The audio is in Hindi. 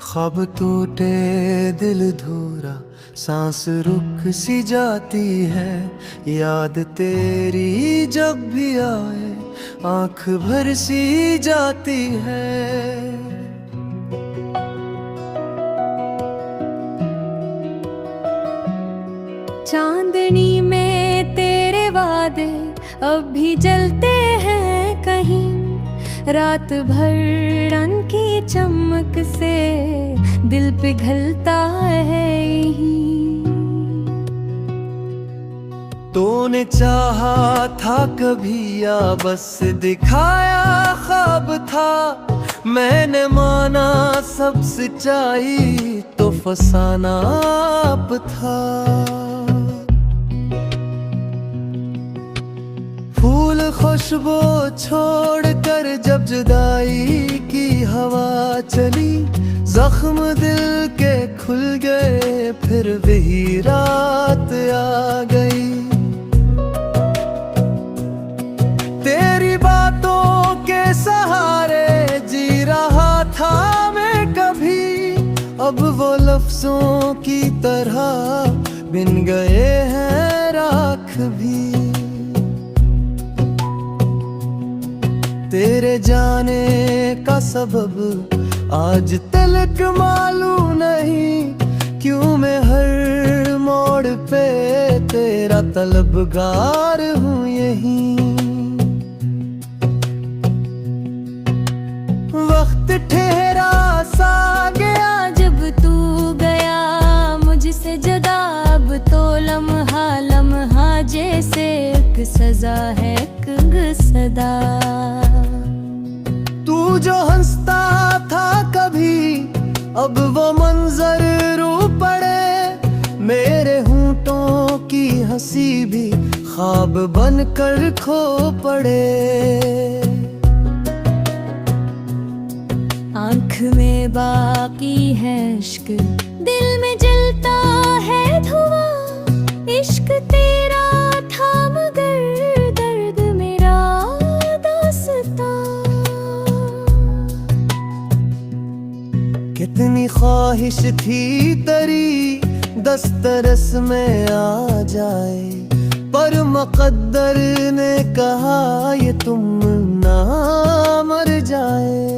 ख्वाब टूटे दिल धूरा, सांस रुक सी जाती है। याद तेरी जब भी आए आंख भर सी जाती है। चांदनी में तेरे वादे अब भी जलते हैं कहीं, रात भर रंग की चमक से दिल पिघलता है यहीं। तूने चाहा था कभी या बस दिखाया ख्वाब था। मैंने माना सब सच्चाई तो फसाना आप था। फूल खुशबू छोड़ कर जब जुदाई की हवा चली, जख्म दिल के खुल गए फिर वही रात आ गई। तेरी बातों के सहारे जी रहा था मैं कभी, अब वो लफ्जों की तरह बिन गए हैं राख भी। तेरे जाने का सबब आज तलक मालूम नहीं, क्यों मैं हर मोड़ पे तेरा तलबगार हूँ यहीं। वक्त ठहरा सा गया जब तू गया मुझसे जुदा, अब तो लम्हा लम्हा जैसे एक सजा है एक सदा। तू जो हंसता था कभी अब वो मंजर रू पड़े, मेरे होंठों की हंसी भी ख्वाब बनकर खो पड़े। आँख में बाकी है इश्क, दिल में जलता है धुआं। इश्क तेरा था मगर दर्द मेरा दास्तां। कितनी ख्वाहिश थी तेरी दस्तरस में आ जाए, पर मुक़द्दर ने कहा ये तुम ना मर जाए।